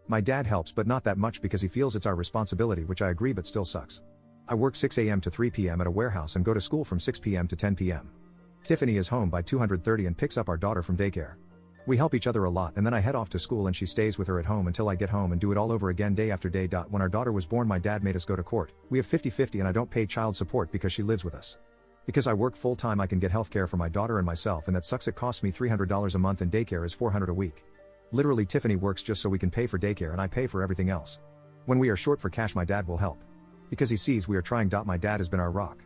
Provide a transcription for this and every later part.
My dad helps but not that much because he feels it's our responsibility, which I agree but still sucks. I work 6 a.m. to 3 p.m. at a warehouse and go to school from 6 p.m. to 10 p.m. Tiffany is home by 2:30 and picks up our daughter from daycare. We help each other a lot and then I head off to school and she stays with her at home until I get home and do it all over again day after day. When our daughter was born, my dad made us go to court. We have 50-50 and I don't pay child support because she lives with us. Because I work full time, I can get healthcare for my daughter and myself, and that sucks. It costs me $300 a month and daycare is $400 a week. Literally, Tiffany works just so we can pay for daycare and I pay for everything else. When we are short for cash, my dad will help. Because he sees we are trying. My dad has been our rock.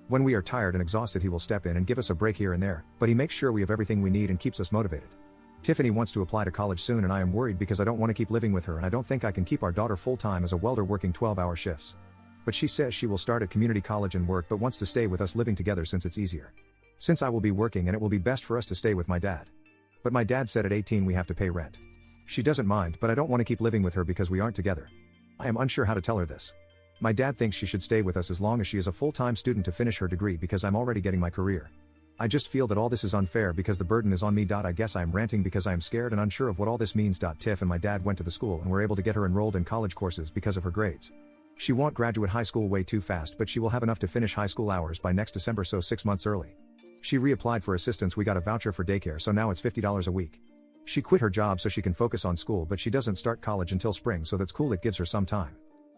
When we are tired and exhausted, he will step in and give us a break here and there, but he makes sure we have everything we need and keeps us motivated. Tiffany wants to apply to college soon and I am worried because I don't want to keep living with her and I don't think I can keep our daughter full time as a welder working 12-hour shifts. But she says she will start at community college and work but wants to stay with us living together since it's easier. Since I will be working and it will be best for us to stay with my dad. But my dad said at 18 we have to pay rent. She doesn't mind, but I don't want to keep living with her because we aren't together. I am unsure how to tell her this. My dad thinks she should stay with us as long as she is a full-time student to finish her degree because I'm already getting my career. I just feel that all this is unfair because the burden is on me. I guess I am ranting because I am scared and unsure of what all this means. Tiff and my dad went to the school and were able to get her enrolled in college courses because of her grades. She won't graduate high school way too fast, but she will have enough to finish high school hours by next December, so 6 months early. She reapplied for assistance. We got a voucher for daycare, so now it's $50 a week. She quit her job so she can focus on school, but she doesn't start college until spring, so that's cool. It gives her some time.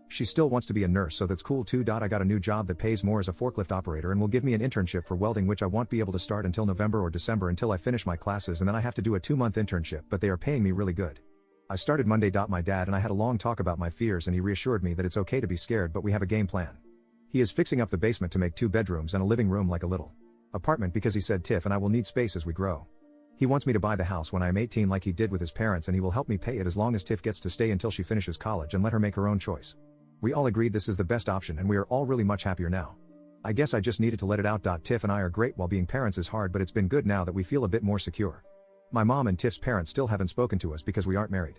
She still wants to be a nurse, so that's cool too. I got a new job that pays more as a forklift operator and will give me an internship for welding, which I won't be able to start until November or December until I finish my classes, and then I have to do a 2-month internship, but they are paying me really good. I started Monday. My dad and I had a long talk about my fears and he reassured me that it's okay to be scared, but we have a game plan. He is fixing up the basement to make 2 bedrooms and a living room, like a little apartment, because he said Tiff and I will need space as we grow. He wants me to buy the house when I am 18 like he did with his parents, and he will help me pay it as long as Tiff gets to stay until she finishes college and let her make her own choice. We all agreed this is the best option and we are all really much happier now. I guess I just needed to let it out. Tiff and I are great. While being parents is hard, but it's been good now that we feel a bit more secure. My mom and Tiff's parents still haven't spoken to us because we aren't married.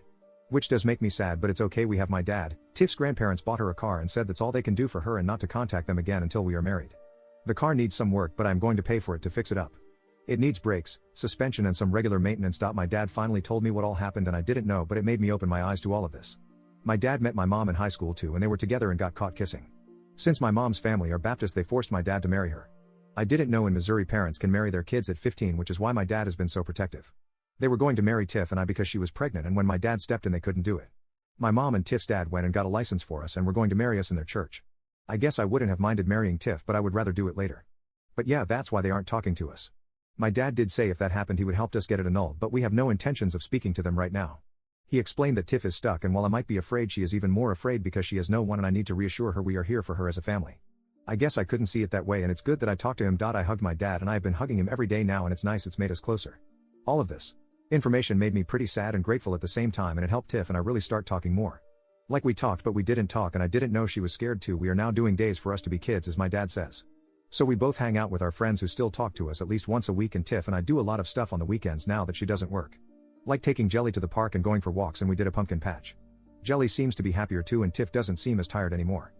Which does make me sad, but it's okay. We have my dad. Tiff's grandparents bought her a car and said that's all they can do for her and not to contact them again until we are married. The car needs some work, but I'm going to pay for it to fix it up. It needs brakes, suspension and some regular maintenance. My dad finally told me what all happened and I didn't know, but it made me open my eyes to all of this. My dad met my mom in high school too and they were together and got caught kissing. Since my mom's family are Baptist, they forced my dad to marry her. I didn't know in Missouri parents can marry their kids at 15, which is why my dad has been so protective. They were going to marry Tiff and I because she was pregnant, and when my dad stepped in they couldn't do it. My mom and Tiff's dad went and got a license for us and were going to marry us in their church. I guess I wouldn't have minded marrying Tiff, but I would rather do it later. But yeah, that's why they aren't talking to us. My dad did say if that happened he would help us get it annulled, but we have no intentions of speaking to them right now. He explained that Tiff is stuck, and while I might be afraid, she is even more afraid because she has no one and I need to reassure her we are here for her as a family. I guess I couldn't see it that way, and it's good that I talked to him. I hugged my dad and I have been hugging him every day now, and it's nice. It's made us closer. All of this information made me pretty sad and grateful at the same time, and it helped Tiff and I really start talking more. Like we talked but we didn't talk, and I didn't know she was scared too. We are now doing days for us to be kids, as my dad says. So we both hang out with our friends who still talk to us at least once a week, and Tiff and I do a lot of stuff on the weekends now that she doesn't work. Like taking Jelly to the park and going for walks, and we did a pumpkin patch. Jelly seems to be happier too and Tiff doesn't seem as tired anymore.